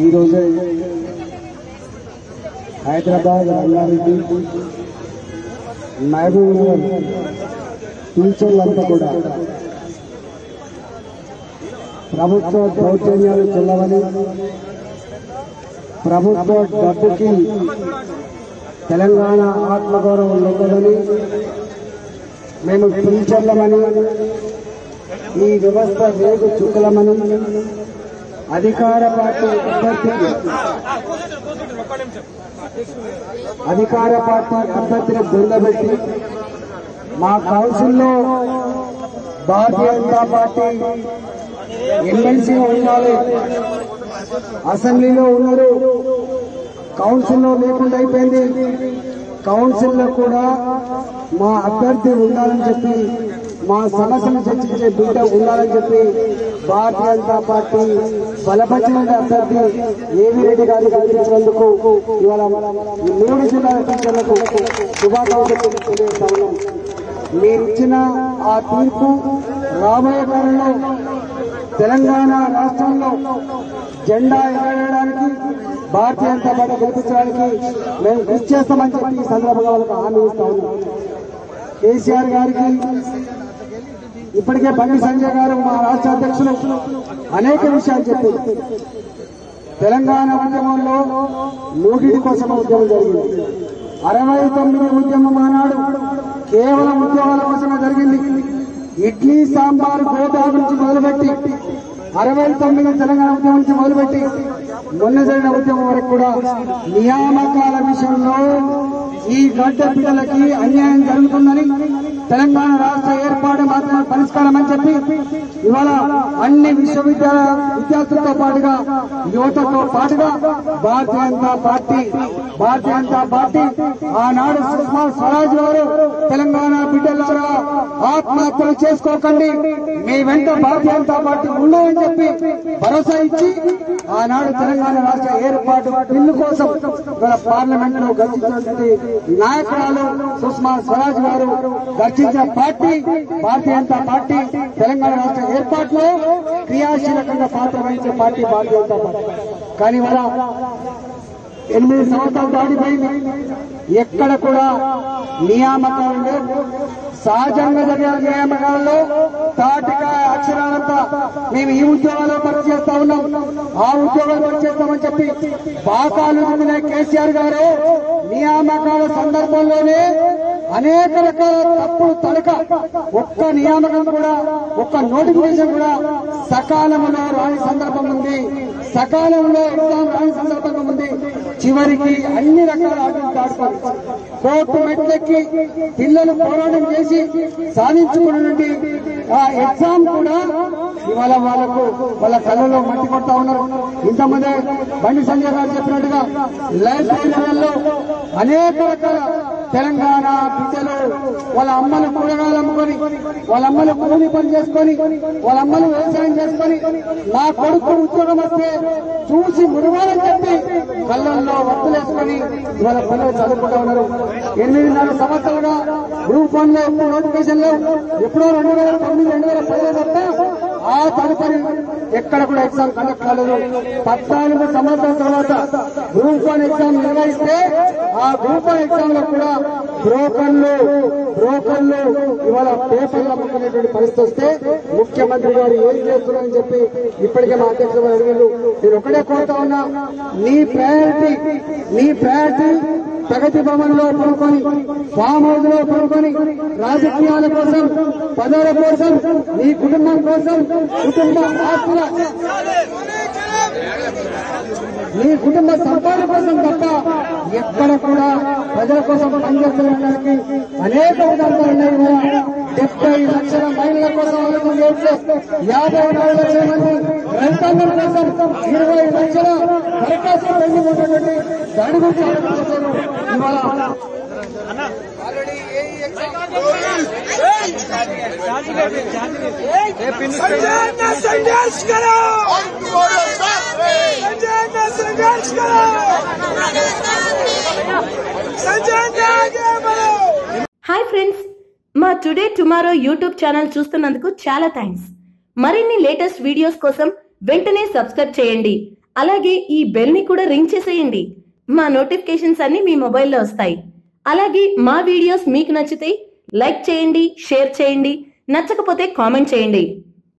ఈరోజే హైదరాబాద్, రంగారెడ్డి, మహబూబ్నగర్ టీచర్లంతా కూడా ప్రభుత్వ దౌర్జన్యాలు చెల్లవని, ప్రభుత్వ డబ్బుకి తెలంగాణ ఆత్మగౌరవం లేదని, మేము టీచర్లమని, ఈ వ్యవస్థ వేగు చుక్కలమని అధికార పార్టీ అభ్యర్థిని బృందబెట్టి మా కౌన్సిల్లో భారతీయ జనతా పార్టీ ఎమ్మెల్సీ ఉండాలి, అసెంబ్లీలో ఉన్నారు, కౌన్సిల్లో లేకుండా అయిపోయింది, కౌన్సిల్లో కూడా మా అభ్యర్థి ఉండాలని చెప్పి, మా సమస్యను చర్చించే బిడ్డ ఉండాలని చెప్పి భారతీయ జనతా పార్టీ బలపరిచిన అభ్యర్థి ఏవీ రెడ్డి గారిని అందించినందుకు ఇవాళ 3 జిల్లాల టీచర్లకు శుభాకాంక్షలు తెలియజేస్తా ఉన్నాం. మీరిచ్చిన ఆ తీర్పు రాబోయే కాలంలో తెలంగాణ రాష్ట్రంలో జెండా ఎగరడానికి, భారతీయ జనతా పార్టీ గెలిపించడానికి మేము కృషి చేస్తామని చెప్పి ఈ సందర్భంగా వాళ్ళకు హామీ ఇస్తా ఉన్నాం. కేసీఆర్ గారికి ఇప్పటికే బండి సంజయ్ గారు మా రాష్ట్ర అధ్యక్షులు అనేక విషయాలు చెప్పారు. తెలంగాణ ఉద్యమంలో మూడిటి కోసం ఉద్యమం జరిగింది. 69 ఉద్యమం ఆనాడు కేవలం ఉద్యోగాల కోసమే జరిగింది. ఇడ్లీ సాంబార్ గోదావరి నుంచి మొదలుపెట్టి 69 తెలంగాణ ఉద్యమం నుంచి మొదలుపెట్టి మొన్న జరిగిన ఉద్యమం వరకు కూడా నియామకాల విషయంలో ఈ గడ్డ పిల్లలకి అన్యాయం జరుగుతుందని, తెలంగాణ రాష్ట్ర ఏర్పాటు మాత్రమే పరిష్కారం అని చెప్పి ఇవాళ అన్ని విద్యార్థులతో పాటుగా యువతతో పాటుగా భారతీయ జనతా పార్టీ ఆనాడు సుష్మా స్వరాజ్ గారు తెలంగాణ బిడ్డలారా ఆత్మహత్యలు చేసుకోకండి, మీ వెంట భారతీయ జనతా పార్టీ ఉండదని చెప్పి భరోసా ఇచ్చి ఆనాడు తెలంగాణ రాష్ట్ర ఏర్పాటు బిల్లు కోసం పార్లమెంట్ లో గర్జించినటువంటి నాయకురాలు సుష్మా స్వరాజ్ గారు గర్జించిన పార్టీ భారతీయ జనతా పార్టీ. తెలంగాణ రాష్ట్ర ఏర్పాటులో క్రియాశీలకంగా పాత్ర వహించే పార్టీ భారతీయ జనతా పార్టీ. కానీ వాళ్ళ 8 సంవత్సరాలు దాటిపోయింది, ఎక్కడ కూడా నియామకాలు లేవు. సహజంగా జరిగిన నియామకాలలో తాటిగా అక్షరాలంతా మేము ఈ ఉద్యోగాల్లో పని చేస్తా ఉన్నాం, ఆ ఉద్యోగాలు పని చేస్తామని చెప్పి బాకాలు పొందిన కేసీఆర్ గారు నియామకాల సందర్భంలోనే అనేక రకాల తప్పుడు తడక, ఒక్క నియామకం కూడా, ఒక్క నోటిఫికేషన్ కూడా సకాలంలో రాని సందర్భం ఉంది, సకాలంలో ఎగ్జామ్ రాని సందర్భం ఉంది. చివరికి అన్ని రకాల ఆటలు దాటుకొని కోర్టు మెట్లెక్కి పిల్లలు పోరాటం చేసి సాధించుకున్నటువంటి ఆ ఎగ్జామ్ కూడా ఇవాళ వాళ్ళ కళ్ళలో మట్టి కొడతా ఉన్నారు. ఇంతమంది బండి సంజయ్ గారు చెప్పినట్టుగా లైబ్రరీలలో అనేక రకాల తెలంగాణ బిడ్డలు వాళ్ళ అమ్మలు కూరగాయలు అమ్ముకొని, వాళ్ళ అమ్మలు కూలి పని చేసుకొని, వాళ్ళ అమ్మలు వ్యవసాయం చేసుకొని నా కొడుకు ఉద్యోగం వస్తే చూసి మురవాలని చెప్పి కళ్ళల్లో వత్తులేసుకొని ఇవాళ పిల్లలు చదువుకుంటా ఉన్నారు. 8.5 సంవత్సరాలుగా గ్రూప్ 1 లో ఎప్పుడు నోటిఫికేషన్ లో ఎప్పుడో 2009, 2010 తప్ప ఆ తదుపరి ఎక్కడ కూడా ఎగ్జామ్ కండక్ట్ కాలేదు. 14 సంవత్సరాల తర్వాత గ్రూప్ 1 ఎగ్జామ్ నిర్వహిస్తే ఆ గ్రూప్ 1 ఎగ్జామ్ లో కూడా బ్రోకర్లు ఇవాళ పేపర్లు అమ్ముకునేటువంటి పరిస్థితి వస్తే ముఖ్యమంత్రి గారు ఏం చేస్తున్నారని చెప్పి ఇప్పటికే మా అధ్యక్షులు అడిగారు. నేను ఒకటే కోరుతా ఉన్నా, నీ ప్రయారిటీ ప్రగతి భవన్ లో పడుకొని, ఫామ్ హౌస్ లో పడుకొని రాజకీయాల కోసం, పదవుల కోసం, నీ కుటుంబం కోసం, కుటుంబ ఆస్తుల, నీ కుటుంబ సంపాదన కోసం తప్ప ఎక్కడ కూడా ప్రజల కోసం పనిచేస్తున్నడానికి అనేక ఉదాహరణలు ఉన్నాయి. 70 లక్షల మహిళల కోసం ఆలోచన చేస్తే 54 లక్షల మంది రైతాంగం కోసం 20 లక్షల దరఖాస్తులు పెండింగ్ ఉన్నటువంటి దాని గురించి ఆలోచించారు. ఇవాళ హాయ్ ఫ్రెండ్స్, మా టుడే టుమారో యూట్యూబ్ ఛానల్ చూస్తున్నందుకు చాలా థ్యాంక్స్. మరిన్ని లేటెస్ట్ వీడియోస్ కోసం వెంటనే సబ్స్క్రైబ్ చేయండి. అలాగే ఈ బెల్ ని కూడా రింగ్ చేసేయండి. మా నోటిఫికేషన్స్ అన్ని మీ మొబైల్లో వస్తాయి. అలాగే మా వీడియోస్ మీకు నచ్చితే లైక్ చేయండి, షేర్ చేయండి, నచ్చకపోతే కామెంట్ చేయండి.